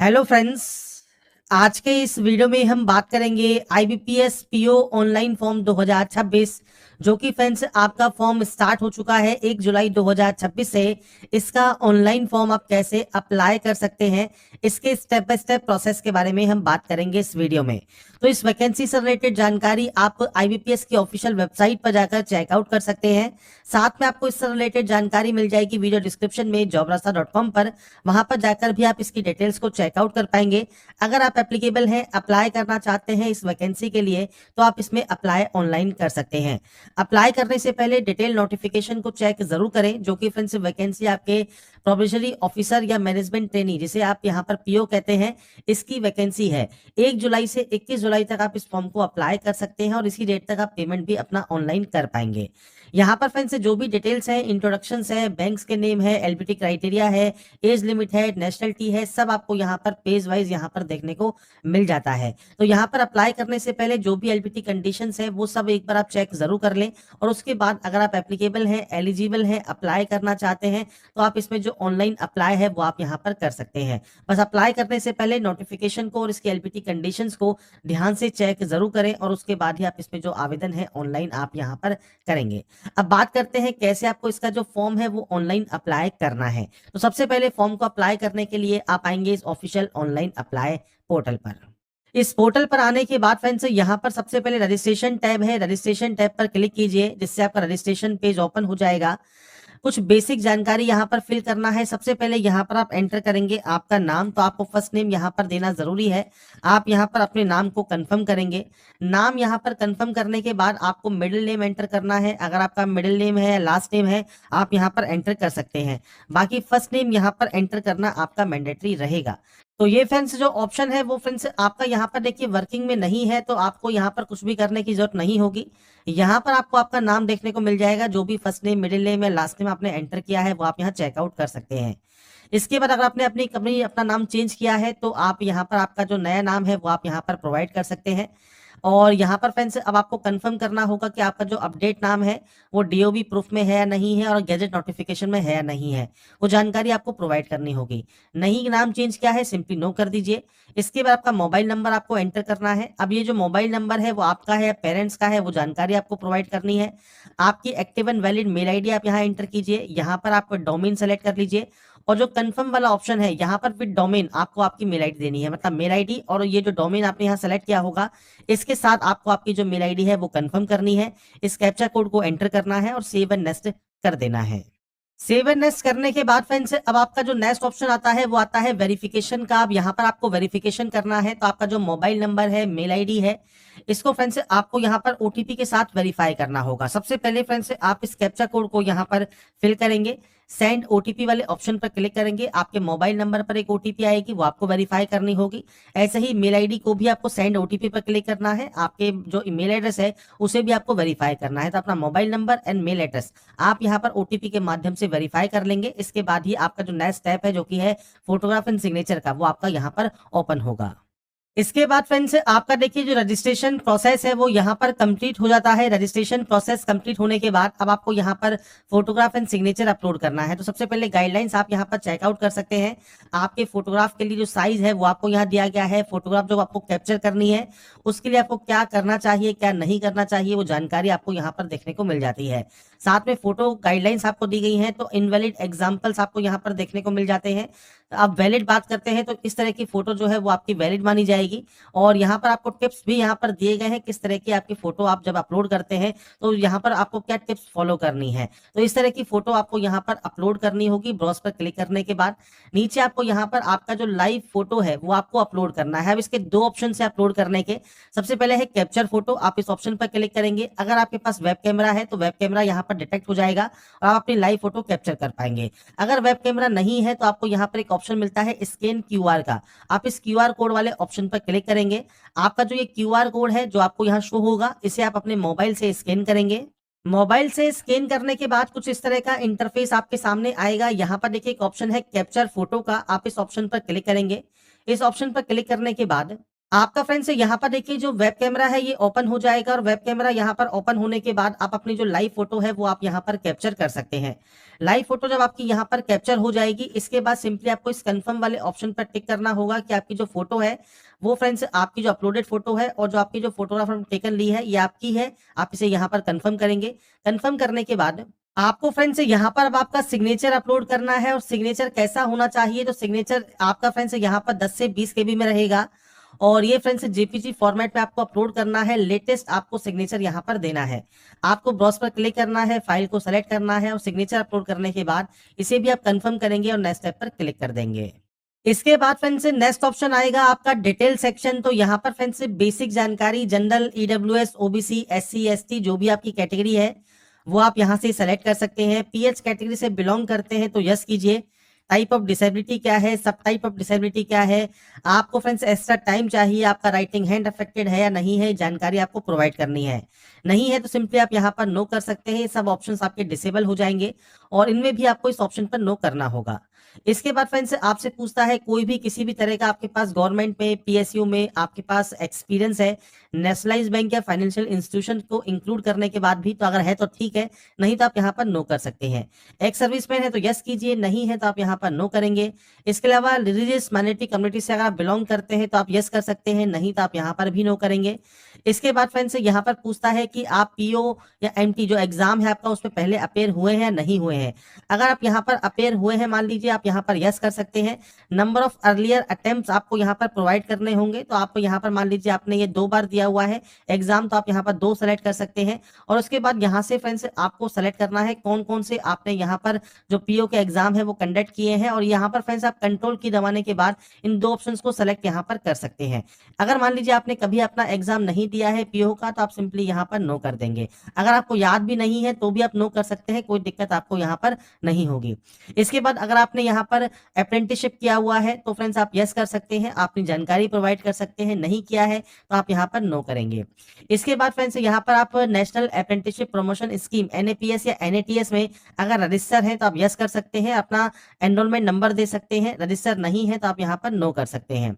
Hello friends. आज के इस वीडियो में हम बात करेंगे आईबीपीएस पीओ ऑनलाइन फॉर्म 2026, जो कि फ्रेंड्स आपका फॉर्म स्टार्ट हो चुका है 1 जुलाई 2026 से। इसका ऑनलाइन फॉर्म आप कैसे अप्लाई कर सकते हैं, इसके स्टेप बाय स्टेप प्रोसेस के बारे में हम बात करेंगे इस वीडियो में। तो इस वैकेंसी से रिलेटेड जानकारी आप आईबीपीएस की ऑफिशियल वेबसाइट पर जाकर चेकआउट कर सकते हैं। साथ में आपको इससे रिलेटेड जानकारी मिल जाएगी वीडियो डिस्क्रिप्शन में jobrasta.com पर। वहां पर जाकर भी आप इसकी डिटेल्स को चेकआउट कर पाएंगे। अगर आप एप्लीकेबल हैं, अप्लाई करना चाहते हैं इस वैकेंसी के लिए, तो आप इसमें अप्लाई ऑनलाइन कर सकते हैं। अप्लाई करने से पहले डिटेल नोटिफिकेशन को चेक जरूर करें, जो कि फ्रेंड्स वैकेंसी आपके प्रोबेशनरी ऑफिसर या मैनेजमेंट ट्रेनी, जिसे आप यहाँ पर पीओ कहते हैं, इसकी वैकेंसी है। 1 जुलाई से 21 जुलाई तक आप इस फॉर्म को अप्लाई कर सकते हैं और इसी डेट तक आप पेमेंट भी अपना ऑनलाइन कर पाएंगे। यहाँ पर फ्रेंड्स जो भी डिटेल्स है, इंट्रोडक्शंस है, बैंक्स के नेम है, एलबीटी क्राइटेरिया है, एज लिमिट है, नेशनलिटी है, सब आपको यहाँ पर पेज वाइज यहाँ पर देखने को मिल जाता है। तो यहाँ पर अप्लाई करने से पहले जो भी एलबीटी कंडीशंस है वो सब एक बार आप चेक जरूर कर लें, और उसके बाद अगर आप एप्लीकेबल हैं, एलिजिबल हैं, अप्लाई करना चाहते हैं, तो आप इसमें जो ऑनलाइन अप्लाई है वो आप यहाँ पर कर सकते हैं। बस अप्लाई करने से पहले नोटिफिकेशन को और इसकी एलबीटी कंडीशंस को ध्यान से चेक जरूर करें, और उसके बाद ही आप इसमें जो आवेदन है ऑनलाइन आप यहाँ पर करेंगे। अब बात करते हैं कैसे आपको इसका जो फॉर्म है वो ऑनलाइन अप्लाई करना है। तो सबसे पहले फॉर्म को अप्लाई करने के लिए आप आएंगे इस ऑफिशियल ऑनलाइन अप्लाई पोर्टल पर। इस पोर्टल पर आने के बाद फ्रेंड्स यहाँ पर सबसे पहले रजिस्ट्रेशन टैब है, रजिस्ट्रेशन टैब पर क्लिक कीजिए, जिससे आपका रजिस्ट्रेशन पेज ओपन हो जाएगा। कुछ बेसिक जानकारी यहाँ पर फिल करना है। सबसे पहले यहाँ पर आप एंटर करेंगे आपका नाम, तो आपको फर्स्ट नेम यहाँ पर देना जरूरी है। आप यहाँ पर अपने नाम को कंफर्म करेंगे। नाम यहाँ पर कंफर्म करने के बाद आपको मिडिल नेम एंटर करना है। अगर आपका मिडिल नेम है, लास्ट नेम है, आप यहाँ पर एंटर कर सकते हैं। बाकी फर्स्ट नेम यहाँ पर एंटर करना आपका मैंडेटरी रहेगा। तो ये फ्रेंड्स जो ऑप्शन है वो फ्रेंड्स आपका यहाँ पर देखिए वर्किंग में नहीं है, तो आपको यहाँ पर कुछ भी करने की जरूरत नहीं होगी। यहाँ पर आपको आपका नाम देखने को मिल जाएगा, जो भी फर्स्ट नेम, मिडिल नेम या लास्ट नेम आपने एंटर किया है वो आप यहाँ चेकआउट कर सकते हैं। इसके बाद अगर आपने अपनी कंपनी अपना नाम चेंज किया है, तो आप यहाँ पर आपका जो नया नाम है वो आप यहाँ पर प्रोवाइड कर सकते हैं। और यहाँ पर फ्रेंड्स अब आपको कंफर्म करना होगा कि आपका जो अपडेट नाम है वो डीओबी प्रूफ में है या नहीं है, और गैजेट नोटिफिकेशन में है या नहीं है, वो जानकारी आपको प्रोवाइड करनी होगी। नहीं नाम चेंज किया है, सिंपली नो कर दीजिए। इसके बाद आपका मोबाइल नंबर आपको एंटर करना है। अब ये जो मोबाइल नंबर है वो आपका है, पेरेंट्स का है, वो जानकारी आपको प्रोवाइड करनी है। आपकी active and valid mail ID आप यहाँ एंटर कीजिए। यहाँ पर आप डोमेन सेलेक्ट कर लीजिए, और जो कंफर्म वाला ऑप्शन है यहाँ पर विद डोमेन आपको आपकी मेल आईडी देनी है, मतलब मेल आईडी और ये जो डोमेन आपने यहाँ सेलेक्ट किया होगा, इसके साथ आपको आपकी जो मेल आईडी है वो कंफर्म करनी है। इस कैप्चा कोड को एंटर करना है और सेव एंड नेक्स्ट कर देना है। सेव एंड नेक्स्ट करने के बाद फ्रेंड्स अब आपका जो नेक्स्ट ऑप्शन आता है वो आता है वेरिफिकेशन का। अब यहाँ पर आपको वेरिफिकेशन करना है, तो आपका जो मोबाइल नंबर है, मेल आईडी है, इसको फ्रेंड्स आपको यहाँ पर ओटीपी के साथ वेरीफाई करना होगा। सबसे पहले फ्रेंड्स आप इस कैप्चा कोड को यहाँ पर फिल करेंगे, सेंड ओटीपी वाले ऑप्शन पर क्लिक करेंगे, आपके मोबाइल नंबर पर एक ओटीपी आएगी, वो आपको वेरीफाई करनी होगी। ऐसे ही मेल आईडी को भी आपको सेंड ओटीपी पर क्लिक करना है, आपके जो ईमेल एड्रेस है उसे भी आपको वेरीफाई करना है। तो अपना mobile number and mail address आप यहाँ पर ओटीपी के माध्यम से वेरीफाई कर लेंगे। इसके बाद ही आपका जो नेक्स्ट स्टेप है, जो कि है फोटोग्राफ एंड सिग्नेचर का, वो आपका यहाँ पर ओपन होगा। इसके बाद फ्रेंड्स आपका देखिए जो रजिस्ट्रेशन प्रोसेस है वो यहाँ पर कंप्लीट हो जाता है। रजिस्ट्रेशन प्रोसेस कंप्लीट होने के बाद अब आपको यहाँ पर फोटोग्राफ एंड सिग्नेचर अपलोड करना है। तो सबसे पहले गाइडलाइंस आप यहाँ पर चेकआउट कर सकते हैं। आपके फोटोग्राफ के लिए जो साइज है वो आपको यहाँ दिया गया है। फोटोग्राफ जो आपको कैप्चर करनी है उसके लिए आपको क्या करना चाहिए, क्या नहीं करना चाहिए, वो जानकारी आपको यहाँ पर देखने को मिल जाती है। साथ में फोटो गाइडलाइंस आपको दी गई हैं, तो इनवैलिड एग्जाम्पल्स आपको यहाँ पर देखने को मिल जाते हैं। अब वैलिड बात करते हैं, तो इस तरह की फोटो जो है वो आपकी वैलिड मानी जाएगी। और यहाँ पर आपको टिप्स भी यहाँ पर दिए गए हैं, किस तरह की आपकी फोटो आप जब अपलोड करते हैं तो यहाँ पर आपको क्या टिप्स फॉलो करनी है। तो इस तरह की फोटो आपको यहाँ पर अपलोड करनी होगी। ब्राउज पर क्लिक करने के बाद नीचे आपको यहाँ पर आपका जो लाइव फोटो है वो आपको अपलोड करना है। अब इसके दो ऑप्शन है अपलोड करने के। सबसे पहले है कैप्चर फोटो, आप इस ऑप्शन पर क्लिक करेंगे। अगर आपके पास वेब कैमरा है तो वेब कैमरा यहाँ पर डिटेक्ट हो जाएगा और आप अपनी लाइव फोटो कैप्चर कर पाएंगे। अगर वेब कैमरा नहीं है तो आपको यहाँ पर एक ऑप्शन मिलता है स्कैन क्यूआर का, आप इस क्यूआर कोड वाले ऑप्शन पर क्लिक करेंगे। आपका जो ये क्यूआर कोड है जो आपको यहाँ शो होगा, इसे आप अपने मोबाइल से स्कैन करेंगे। मोबाइल से स्कैन करने के बाद कुछ इस तरह का इंटरफेस आपके सामने आएगा। यहाँ पर देखिए एक ऑप्शन है कैप्चर फोटो का, आप इस ऑप्शन पर क्लिक करेंगे। इस ऑप्शन पर क्लिक करने के बाद आपका फ्रेंड्स यहाँ पर देखिए जो वेब कैमरा है ये ओपन हो जाएगा और वेब कैमरा यहाँ पर ओपन होने के बाद आप अपनी जो लाइव फोटो है वो आप यहाँ पर कैप्चर कर सकते हैं। लाइव फोटो जब आपकी यहाँ पर कैप्चर हो जाएगी, इसके बाद सिंपली आपको इस कंफर्म वाले ऑप्शन पर टिक करना होगा कि आपकी जो फोटो है वो फ्रेंड्स आपकी जो अपलोडेड फोटो है और जो आपकी जो फोटोग्राफ टेकन ली है ये आपकी है। आप इसे यहाँ पर कंफर्म करेंगे। कंफर्म करने के बाद आपको फ्रेंड्स यहाँ पर अब आपका सिग्नेचर अपलोड करना है और सिग्नेचर कैसा होना चाहिए, तो सिग्नेचर आपका फ्रेंड्स यहाँ पर 10 से 20 केबी में रहेगा और ये फ्रेंड्स जेपीजी फॉर्मेट पे आपको अपलोड करना है। लेटेस्ट आपको सिग्नेचर यहाँ पर देना है। आपको ब्राउज पर क्लिक करना है, फाइल को सेलेक्ट करना है और सिग्नेचर अपलोड करने के बाद इसे भी आप कंफर्म करेंगे और नेक्स्ट स्टेप पर क्लिक कर देंगे। इसके बाद फ्रेंड्स नेक्स्ट ऑप्शन आएगा आपका डिटेल सेक्शन। तो यहाँ पर फ्रेंड्स बेसिक जानकारी general, EWS, OBC, SC, ST जो भी आपकी कैटेगरी है वो आप यहाँ से सेलेक्ट कर सकते हैं। पीएच कैटेगरी से बिलोंग करते हैं तो यस कीजिए। टाइप ऑफ डिसेबिलिटी क्या है, सब टाइप ऑफ डिसेबिलिटी क्या है, आपको फ्रेंड्स एक्स्ट्रा टाइम चाहिए, आपका राइटिंग हैंड अफेक्टेड है या नहीं है, जानकारी आपको प्रोवाइड करनी है। नहीं है तो सिंपली आप यहाँ पर नो कर सकते हैं। ये सब ऑप्शंस आपके डिसेबल हो जाएंगे और इनमें भी आपको इस ऑप्शन पर नो करना होगा। इसके बाद फ्रेंड्स आपसे पूछता है कोई भी किसी भी तरह का आपके पास गवर्नमेंट में, पीएसयू में आपके पास एक्सपीरियंस है, नेशनलाइज बैंक या फाइनेंशियल इंस्टीट्यूशन को इंक्लूड करने के बाद भी, तो अगर है तो ठीक है, नहीं तो आप यहाँ पर नो कर सकते हैं। एक्स सर्विसमैन है तो यस कीजिए, नहीं है तो आप यहाँ पर नो करेंगे। इसके अलावा रिलीजियस माइनॉरिटी कम्युनिटी से अगर आप बिलोंग करते हैं तो आप यस कर सकते हैं, नहीं तो आप यहाँ पर भी नो करेंगे। इसके बाद फ्रेंड्स यहाँ पर पूछता है कि आप पीओ या एमटी जो एग्जाम है आपका उसमें पहले अपेयर हुए हैं या नहीं हुए हैं। अगर आप यहाँ पर अपेयर हुए हैं, मान लीजिए, आप यहाँ पर यस कर सकते हैं। नंबर ऑफ अर्लियर अटेम्प्ट्स आपको यहाँ पर प्रोवाइड करने होंगे। तो आप यहाँ पर मान लीजिए आपने ये 2 बार दिया हुआ है एग्जाम, तो आप यहाँ पर 2 सेलेक्ट कर सकते हैं। और उसके बाद यहाँ से फ्रेंड्स आपको सेलेक्ट करना है कौन कौन से आपने यहाँ पर जो पीओ के एग्जाम है वो कंडक्ट किए हैं। और यहाँ पर फ्रेंड्स आप कंट्रोल की दबाने के बाद इन 2 ऑप्शंस को सेलेक्ट यहाँ पर कर सकते हैं। अगर मान लीजिए आपने कभी अपना एग्जाम नहीं दिया है पीओ का, तो आप सिंपली यहाँ पर नो कर देंगे। अगर आपको याद भी नहीं है तो भी आप नो कर सकते हैं, कोई दिक्कत आपको यहाँ पर नहीं होगी। इसके बाद अगर आपने यहाँ पर अप्रेंटिसशिप किया हुआ है तो फ्रेंड्स आप यस कर सकते हैं, अपनी जानकारी प्रोवाइड कर सकते हैं। नहीं किया है तो आप यहाँ पर नो करेंगे। इसके बाद फ्रेंड्स यहाँ पर आप नेशनल अप्रेंटिसशिप प्रमोशन स्कीम एनएपीएस या एनएटीएस में अगर रजिस्टर है तो आप यस कर सकते हैं, अपना एनरोलमेंट नंबर दे सकते हैं। रजिस्टर नहीं है तो आप यहाँ पर नो कर सकते हैं।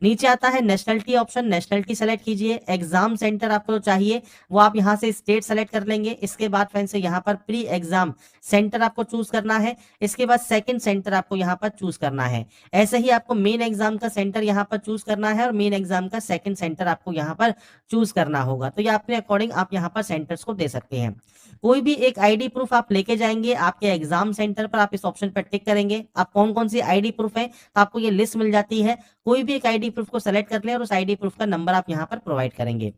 नीचे आता है नेशनलिटी ऑप्शन, नेशनलिटी सेलेक्ट कीजिए। एग्जाम सेंटर आपको चाहिए वो आप यहाँ से स्टेट सेलेक्ट कर लेंगे। इसके बाद फ्रेंड्स यहाँ पर प्री एग्जाम सेंटर आपको चूज करना है। इसके बाद सेकंड सेंटर आपको यहाँ पर चूज करना है। ऐसे ही आपको मेन एग्जाम का सेंटर यहाँ पर चूज करना है और मेन एग्जाम का सेकंड सेंटर आपको यहाँ पर चूज करना होगा। तो ये अपने अकॉर्डिंग आप यहाँ पर सेंटर्स को दे सकते हैं। कोई भी एक आईडी प्रूफ आप लेके जाएंगे आपके एग्जाम सेंटर पर, आप इस ऑप्शन पर टिक करेंगे। आप कौन कौन सी आईडी प्रूफ है तो आपको ये लिस्ट मिल जाती है। कोई भी एक आईडी प्रूफ को सेलेक्ट कर लें और उस आईडी प्रूफ का नंबर आप यहाँ पर प्रोवाइड करेंगे।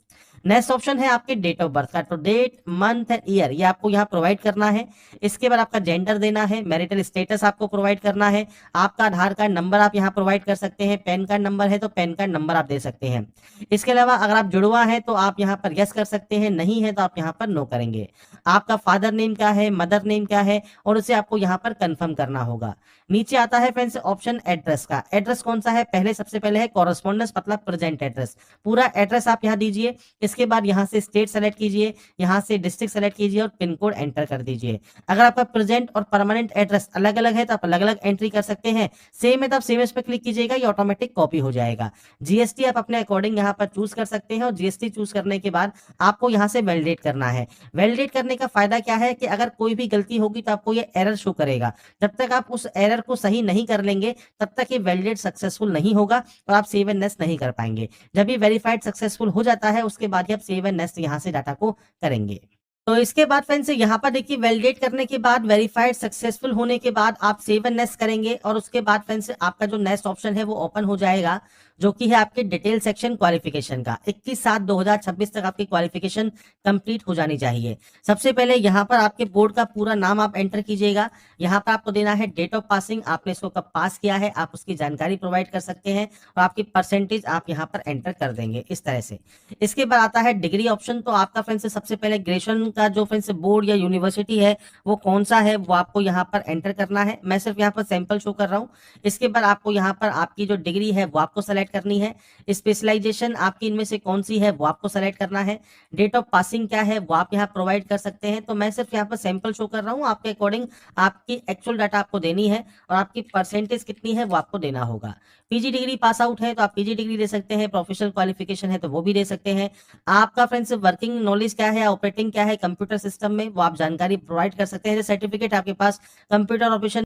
नेक्स्ट ऑप्शन है आपके डेट ऑफ बर्थ का, तो डेट, मंथ एंड ईयर ये आपको यहाँ प्रोवाइड करना है। इसके बाद आपका जेंडर देना है, मैरिटल स्टेटस आपको प्रोवाइड करना है, आपका आधार कार्ड नंबर आप यहाँ प्रोवाइड कर सकते हैं, पैन कार्ड नंबर है तो पैन कार्ड नंबर आप दे सकते हैं। इसके अलावा अगर आप जुड़वा है तो आप यहाँ पर यस कर सकते हैं, नहीं है तो आप यहाँ पर नो करेंगे। आपका फादर नेम क्या है, मदर नेम क्या है और उसे आपको यहाँ पर कंफर्म करना होगा। नीचे आता है फ्रेंड्स ऑप्शन एड्रेस का। एड्रेस कौन सा है, पहले सबसे पहले है कॉरेस्पॉन्डेंस मतलब प्रेजेंट एड्रेस। पूरा एड्रेस आप यहाँ दीजिए। इसके बाद यहाँ से स्टेट सेलेक्ट कीजिए, यहाँ से डिस्ट्रिक्ट सेलेक्ट कीजिए और पिन कोड एंटर कर दीजिए। अगर आपका प्रेजेंट और परमानेंट एड्रेस अलग अलग है तो आप अलग अलग एंट्री कर सकते हैं। सेम है तो आप सेम इस पर क्लिक कीजिएगा, ये ऑटोमेटिक कॉपी हो जाएगा। जीएसटी आप अपने अकॉर्डिंग यहाँ पर चूज कर सकते हैं और जीएसटी चूज करने के बाद आपको यहाँ से वैलिडेट करना है। वैलिडेट करने का फायदा क्या है कि अगर कोई भी गलती होगी तो आपको ये एरर शो करेगा। जब तक आप उस एरर को सही नहीं कर लेंगे तब तक ये वैलिडेट सक्सेसफुल नहीं होगा और आप सेव एंड नेक्स्ट नहीं कर पाएंगे। जब ये वेरीफाइड सक्सेसफुल हो जाता है उसके बाद ही आप सेव एंड नेक्स्ट यहाँ से डाटा को करेंगे। तो इसके बाद फ्रेंड्स यहाँ पर देखिए वैलिडेट करने के बाद, वेरीफाइड सक्सेसफुल होने के बाद आप सेव एंड नेक्स्ट करेंगे और उसके बाद फ्रेंड्स आपका जो नेक्स्ट ऑप्शन है वो ओपन हो जाएगा, जो कि है आपके डिटेल सेक्शन क्वालिफिकेशन का। 21/7/2026 तक आपकी क्वालिफिकेशन कंप्लीट हो जानी चाहिए। सबसे पहले यहाँ पर आपके बोर्ड का पूरा नाम आप एंटर कीजिएगा। यहाँ पर आपको देना है डेट ऑफ पासिंग, आपने इसको कब पास किया है आप उसकी जानकारी प्रोवाइड कर सकते हैं और आपकी परसेंटेज आप यहाँ पर एंटर कर देंगे इस तरह से। इसके बाद आता है डिग्री ऑप्शन। तो आपका फ्रेंड्स सबसे पहले ग्रेजुएशन का जो फ्रेंड्स बोर्ड या यूनिवर्सिटी है वो कौन सा है वो आपको यहाँ पर एंटर करना है। मैं सिर्फ यहाँ पर सैंपल शो कर रहा हूँ। इसके बाद आपको यहाँ पर आपकी जो डिग्री है वो आपको सेलेक्ट करनी है। स्पेशलाइजेशन आपकी इनमें से कौन सी है वो आपको सेलेक्ट करना है। डेट ऑफ पासिंग क्या है वो आप यहाँ प्रोवाइड कर सकते हैं। तो मैं सिर्फ यहाँ पर सैंपल शो कर रहा हूँ, आपके अकॉर्डिंग आपकी एक्चुअल डाटा आपको देनी है और आपकी परसेंटेज कितनी है वो आपको देना होगा। पीजी डिग्री पास आउट है तो आप पीजी डिग्री दे सकते हैं, प्रोफेशनल क्वालिफिकेशन है तो वो भी दे सकते हैं। आपका फ्रेंड्स वर्किंग नॉलेज क्या है, ऑपरेटिंग क्या है कंप्यूटर सिस्टम में, वो आप जानकारी प्रोवाइड कर सकते हैं। सर्टिफिकेट आपके पास कंप्यूटर ऑपरेशन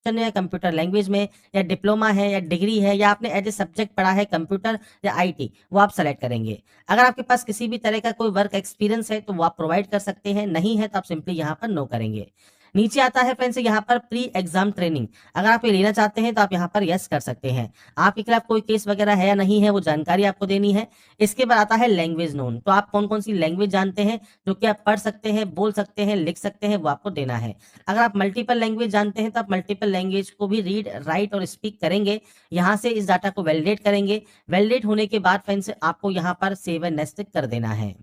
या कंप्यूटर लैंग्वेज में, या डिप्लोमा है या डिग्री है, या आपने एज ए सब्जेक्ट पढ़ा है कंप्यूटर या आईटी, वो आप सेलेक्ट करेंगे। अगर आपके पास किसी भी तरह का कोई वर्क एक्सपीरियंस है तो वो आप प्रोवाइड कर सकते हैं, नहीं है तो आप सिंपली यहाँ पर नो करेंगे। नीचे आता है फ्रेंड्स यहाँ पर प्री एग्जाम ट्रेनिंग। अगर आप ये लेना चाहते हैं तो आप यहाँ पर यस कर सकते हैं। आपके खिलाफ कोई केस वगैरह है या नहीं है वो जानकारी आपको देनी है। इसके बाद आता है लैंग्वेज नोन। तो आप कौन कौन सी लैंग्वेज जानते हैं जो कि आप पढ़ सकते हैं, बोल सकते हैं, लिख सकते हैं, वो आपको देना है। अगर आप मल्टीपल लैंग्वेज जानते हैं तो आप मल्टीपल लैंग्वेज को भी रीड, राइट और स्पीक करेंगे। यहाँ से इस डाटा को वैलिडेट करेंगे। वैलिडेट होने के बाद फ्रेंड्स आपको यहाँ पर सेव एंड नेक्स्ट कर देना है।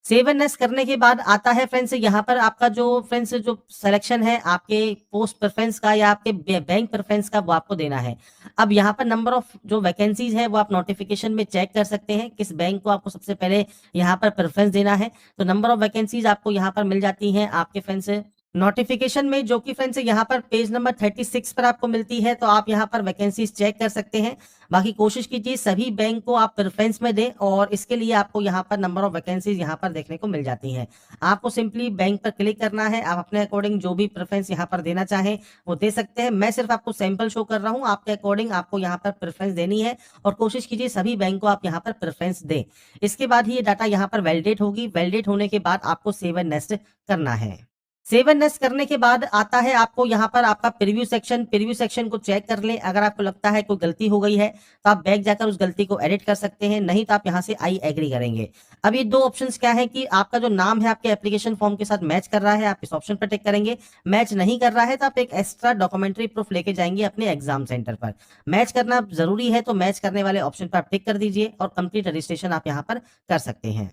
सेव एंड नेक्स्ट करने के बाद आता है फ्रेंड्स यहाँ पर आपका जो फ्रेंड्स जो सिलेक्शन है आपके पोस्ट प्रेफरेंस का या आपके बैंक प्रेफरेंस का, वो आपको देना है। अब यहाँ पर नंबर ऑफ जो वैकेंसीज है वो आप नोटिफिकेशन में चेक कर सकते हैं किस बैंक को आपको सबसे पहले यहाँ पर प्रेफरेंस देना है। तो नंबर ऑफ वैकेंसीज आपको यहाँ पर मिल जाती हैं आपके फ्रेंड्स नोटिफिकेशन में, जो कि फ्रेंड्स यहाँ पर पेज नंबर 36 पर आपको मिलती है। तो आप यहाँ पर वैकेंसीज चेक कर सकते हैं। बाकी कोशिश कीजिए सभी बैंक को आप प्रेफरेंस में दें और इसके लिए आपको यहाँ पर नंबर ऑफ वैकेंसीज यहाँ पर देखने को मिल जाती हैं। आपको सिंपली बैंक पर क्लिक करना है। आप अपने अकॉर्डिंग जो भी प्रेफरेंस यहाँ पर देना चाहें वो दे सकते हैं। मैं सिर्फ आपको सैंपल शो कर रहा हूँ, आपके अकॉर्डिंग आपको यहाँ पर प्रेफरेंस देनी है और कोशिश कीजिए सभी बैंक को आप यहाँ पर प्रेफरेंस दें। इसके बाद ही ये डाटा यहाँ पर वैलिडेट होगी। वैलिडेट होने के बाद आपको सेव एंड नेक्स्ट करना है। सेव एंड नेक्स्ट करने के बाद आता है आपको यहाँ पर आपका प्रीव्यू सेक्शन। प्रीव्यू सेक्शन को चेक कर लें। अगर आपको लगता है कोई गलती हो गई है तो आप बैक जाकर उस गलती को एडिट कर सकते हैं, नहीं तो आप यहाँ से आई एग्री करेंगे। अब ये दो ऑप्शंस क्या है कि आपका जो नाम है आपके एप्लीकेशन फॉर्म के साथ मैच कर रहा है, आप इस ऑप्शन पर टिक करेंगे। मैच नहीं कर रहा है तो आप एक एक्स्ट्रा डॉक्यूमेंट्री प्रूफ लेके जाएंगे अपने एग्जाम सेंटर पर। मैच करना जरूरी है तो मैच करने वाले ऑप्शन पर आप टिक कर दीजिए और कंप्लीट रजिस्ट्रेशन आप यहाँ पर कर सकते हैं।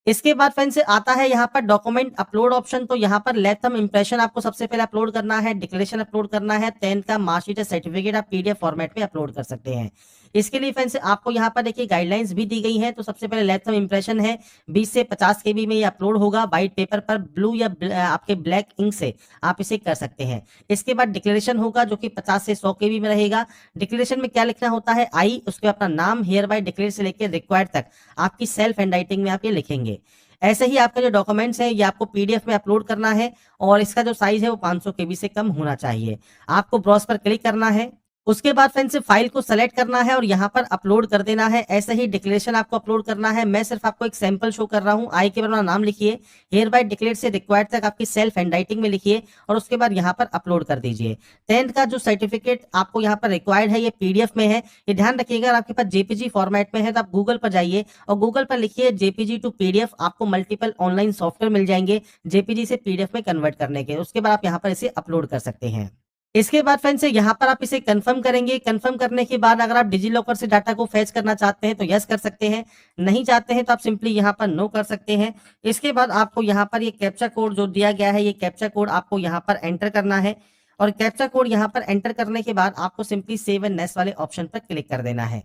इसके बाद फ्रेंड्स आता है यहाँ पर डॉक्यूमेंट अपलोड ऑप्शन। तो यहाँ पर लेथम इंप्रेशन आपको सबसे पहले अपलोड करना है, डिक्लेरेशन अपलोड करना है, 10th का मार्कशीट सर्टिफिकेट आप पीडीएफ फॉर्मेट में अपलोड कर सकते हैं। इसके लिए फ्रेंड्स आपको यहाँ पर देखिए गाइडलाइंस भी दी गई हैं। तो सबसे पहले लेथम इंप्रेशन है 20 से 50 केबी में ये अपलोड होगा व्हाइट पेपर पर, ब्लू या आपके ब्लैक इंक से आप इसे कर सकते हैं। इसके बाद डिक्लेरेशन होगा जो कि 50 से 100 केबी में रहेगा। डिक्लेरेशन में क्या लिखना होता है, आई, उसके अपना नाम, हियर बाय डिक्लेयर से लेकर रिक्वायर्ड तक आपकी सेल्फ हैंड राइटिंग में आप ये लिखेंगे। ऐसे ही आपका जो डॉक्यूमेंट्स है ये आपको पीडीएफ में अपलोड करना है और इसका जो साइज है वो 500 केबी से कम होना चाहिए। आपको ब्राउज पर क्लिक करना है। उसके बाद फ्रेंड्स फाइल को सेलेक्ट करना है और यहाँ पर अपलोड कर देना है। ऐसे ही डिक्लेरेशन आपको अपलोड करना है। मैं सिर्फ आपको एक सैंपल शो कर रहा हूँ। आई के बाद अपना नाम लिखिए, हियर बाय डिक्लेयर से रिक्वायर्ड तक आपकी सेल्फ हैंड राइटिंग में लिखिए और उसके बाद यहाँ पर अपलोड कर दीजिए। 10th का जो सर्टिफिकेट आपको यहाँ पर रिक्वायर्ड है ये पीडीएफ में है। ये ध्यान रखिएगा, अगर आपके पास जेपीजी फॉर्मेट में है तो आप गूगल पर जाइए और गूगल पर लिखिए जेपीजी टू पीडीएफ। आपको मल्टीपल ऑनलाइन सॉफ्टवेयर मिल जाएंगे जेपीजी से पीडीएफ में कन्वर्ट करने के। उसके बाद आप यहाँ पर इसे अपलोड कर सकते हैं। इसके बाद फ्रेंड्स यहाँ पर आप इसे कंफर्म करेंगे। कंफर्म करने के बाद अगर आप डिजी लॉकर से डाटा को फैच करना चाहते हैं तो यस कर सकते हैं, नहीं चाहते हैं तो आप सिंपली यहाँ पर नो कर सकते हैं। इसके बाद आपको यहाँ पर ये कैप्चा कोड जो दिया गया है, ये कैप्चा कोड आपको यहाँ पर एंटर करना है और कैप्चा कोड यहाँ पर एंटर करने के बाद आपको सिंपली सेव एंड नेक्स्ट वाले ऑप्शन पर क्लिक कर देना है।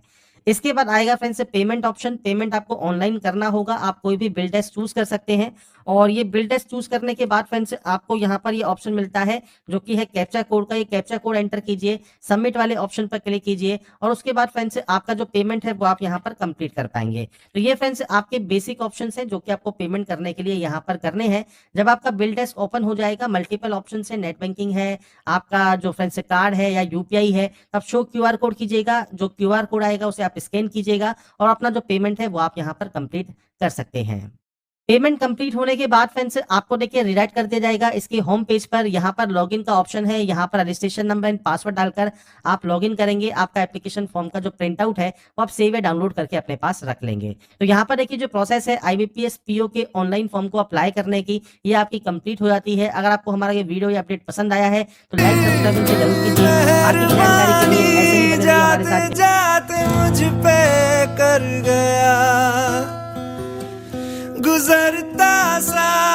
इसके बाद आएगा फ्रेंड्स पेमेंट ऑप्शन। पेमेंट आपको ऑनलाइन करना होगा। आप कोई भी बिल डेस्क चूज कर सकते हैं और ये बिल डेस्क चूज करने के बाद फ्रेंड्स आपको यहाँ पर ये ऑप्शन मिलता है जो कि है कैप्चा कोड का। ये कैप्चा कोड एंटर कीजिए, सबमिट वाले ऑप्शन पर क्लिक कीजिए और उसके बाद फ्रेंड्स आपका जो पेमेंट है वो आप यहाँ पर कंप्लीट कर पाएंगे। तो ये फ्रेंड्स आपके बेसिक ऑप्शन है जो कि आपको पेमेंट करने के लिए यहाँ पर करने हैं। जब आपका बिल डेस्क ओपन हो जाएगा, मल्टीपल ऑप्शन है, नेट बैंकिंग है, आपका जो फ्रेंड्स कार्ड है या यूपीआई है, आप शो क्यूआर कोड कीजिएगा। जो क्यूआर कोड आएगा उसे आप स्कैन कीजिएगा और अपना जो पेमेंट है वो आप यहाँ पर कंप्लीट कर सकते हैं। पेमेंट कंप्लीट होने के बाद फ्रेंड्स आपको देखिए रिडायरेक्ट कर दिया जाएगा इसके होम पेज पर। यहाँ पर लॉगिन का ऑप्शन है, यहाँ पर रजिस्ट्रेशन नंबर एंड पासवर्ड डालकर आप लॉगिन करेंगे। आपका एप्लीकेशन फॉर्म का जो प्रिंट आउट है वो आप सेव या डाउनलोड करके अपने पास रख लेंगे। तो यहाँ पर देखिए जो प्रोसेस है आईबीपीएस पीओ के ऑनलाइन फॉर्म को अप्लाई करने की, ये आपकी कंप्लीट हो जाती है। अगर आपको हमारा ये वीडियो या अपडेट पसंद आया है तो लाइक सब्सक्राइब जरूर कीजिए। आपकी जानकारी के लिए ऐसे ही बने रहिए हमारे साथ। मुझ पे कर गया गुजरता सा